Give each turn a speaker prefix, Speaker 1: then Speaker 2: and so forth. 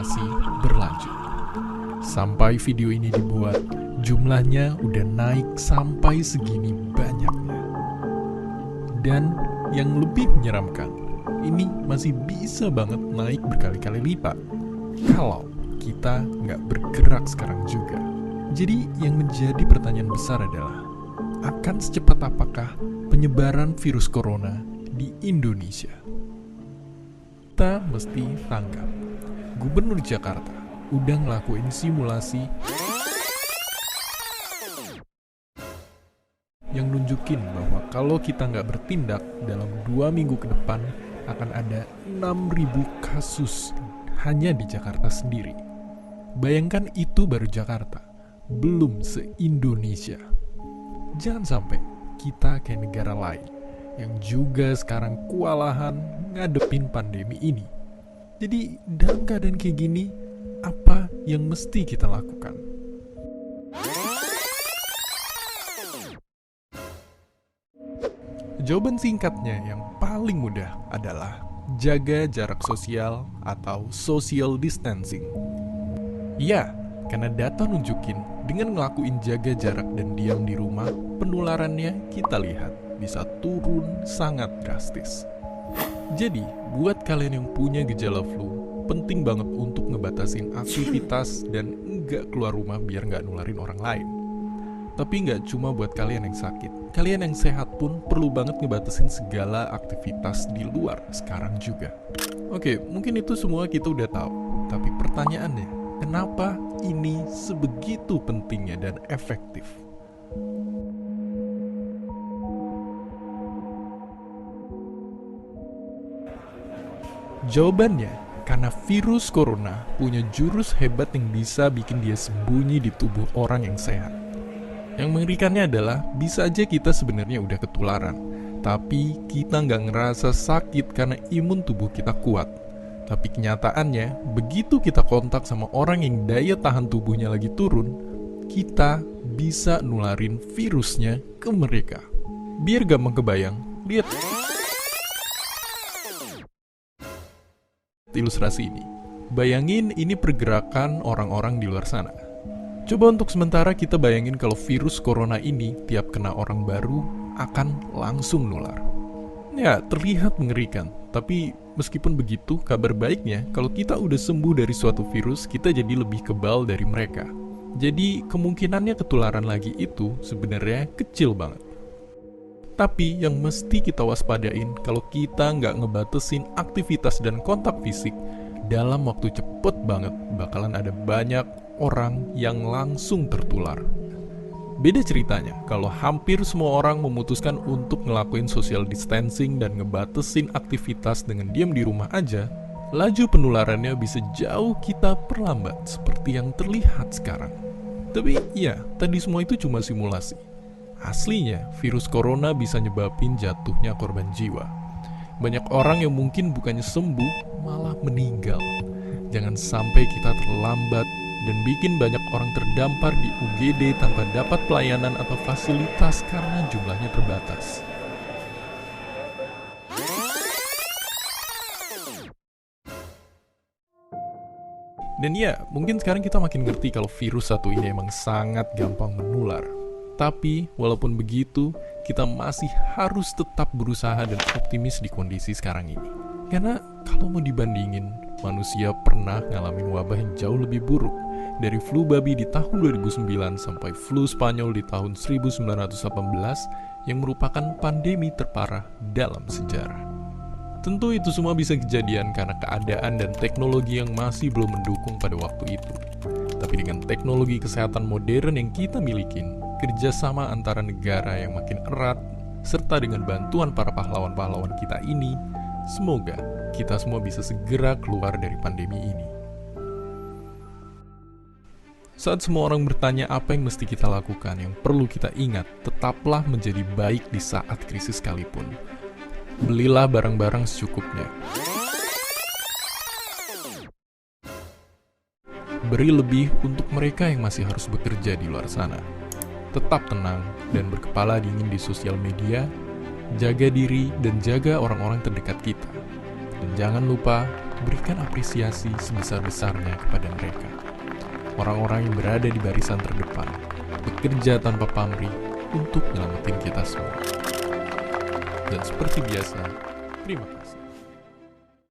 Speaker 1: masih berlanjut. Sampai video ini dibuat, jumlahnya udah naik sampai segini banyaknya. Dan yang lebih menyeramkan, ini masih bisa banget naik berkali-kali lipat kalau kita nggak bergerak sekarang juga. Jadi yang menjadi pertanyaan besar adalah, akan secepat apakah penyebaran virus corona di Indonesia? Kita mesti tanggap, Gubernur Jakarta udah ngelakuin simulasi yang nunjukin bahwa kalau kita nggak bertindak dalam 2 minggu ke depan akan ada 6.000 kasus hanya di Jakarta sendiri. Bayangkan itu baru Jakarta, belum se-Indonesia. Jangan sampai kita kayak negara lain yang juga sekarang kewalahan ngadepin pandemi ini. Jadi dalam keadaan kayak gini, apa yang mesti kita lakukan? Jawaban singkatnya yang paling mudah adalah jaga jarak sosial atau social distancing. Ya, karena data nunjukin dengan ngelakuin jaga jarak dan diam di rumah, penularannya kita lihat bisa turun sangat drastis. Jadi, buat kalian yang punya gejala flu, penting banget untuk ngebatasin aktivitas dan nggak keluar rumah biar nggak nularin orang lain. Tapi nggak cuma buat kalian yang sakit, kalian yang sehat pun perlu banget ngebatasin segala aktivitas di luar sekarang juga. Oke, mungkin itu semua kita udah tahu, tapi pertanyaannya, kenapa ini sebegitu pentingnya dan efektif? Jawabannya, karena virus corona punya jurus hebat yang bisa bikin dia sembunyi di tubuh orang yang sehat. Yang mengerikannya adalah, bisa aja kita sebenarnya udah ketularan, tapi kita nggak ngerasa sakit karena imun tubuh kita kuat. Tapi kenyataannya, begitu kita kontak sama orang yang daya tahan tubuhnya lagi turun, kita bisa nularin virusnya ke mereka. Biar gampang kebayang, lihat ilustrasi ini. Bayangin ini pergerakan orang-orang di luar sana. Coba untuk sementara kita bayangin kalau virus corona ini tiap kena orang baru akan langsung nular. Ya, terlihat mengerikan. Tapi meskipun begitu, kabar baiknya kalau kita udah sembuh dari suatu virus, kita jadi lebih kebal dari mereka. Jadi kemungkinannya ketularan lagi itu sebenarnya kecil banget. Tapi yang mesti kita waspadain kalau kita nggak ngebatasin aktivitas dan kontak fisik, dalam waktu cepet banget bakalan ada banyak orang yang langsung tertular. Beda ceritanya kalau hampir semua orang memutuskan untuk ngelakuin social distancing dan ngebatasin aktivitas dengan diam di rumah aja, laju penularannya bisa jauh kita perlambat seperti yang terlihat sekarang. Tapi ya, tadi semua itu cuma simulasi. Aslinya, virus corona bisa nyebabin jatuhnya korban jiwa. Banyak orang yang mungkin bukannya sembuh, malah meninggal. Jangan sampai kita terlambat dan bikin banyak orang terdampar di UGD tanpa dapat pelayanan atau fasilitas karena jumlahnya terbatas. Dan ya, mungkin sekarang kita makin ngerti kalau virus satu ini emang sangat gampang menular. Tapi, walaupun begitu, kita masih harus tetap berusaha dan optimis di kondisi sekarang ini. Karena kalau mau dibandingin, manusia pernah ngalamin wabah yang jauh lebih buruk. Dari flu babi di tahun 2009 sampai flu Spanyol di tahun 1918 yang merupakan pandemi terparah dalam sejarah. Tentu itu semua bisa kejadian karena keadaan dan teknologi yang masih belum mendukung pada waktu itu. Tapi dengan teknologi kesehatan modern yang kita milikin, kerjasama antara negara yang makin erat, serta dengan bantuan para pahlawan-pahlawan kita ini, semoga kita semua bisa segera keluar dari pandemi ini. Saat semua orang bertanya apa yang mesti kita lakukan, yang perlu kita ingat, tetaplah menjadi baik di saat krisis sekalipun. Belilah barang-barang secukupnya. Beri lebih untuk mereka yang masih harus bekerja di luar sana. Tetap tenang dan berkepala dingin di sosial media, jaga diri dan jaga orang-orang terdekat kita. Dan jangan lupa berikan apresiasi sebesar-besarnya kepada mereka. Orang-orang yang berada di barisan terdepan, bekerja tanpa pamrih untuk nyelamatin kita semua. Dan seperti biasa, terima kasih.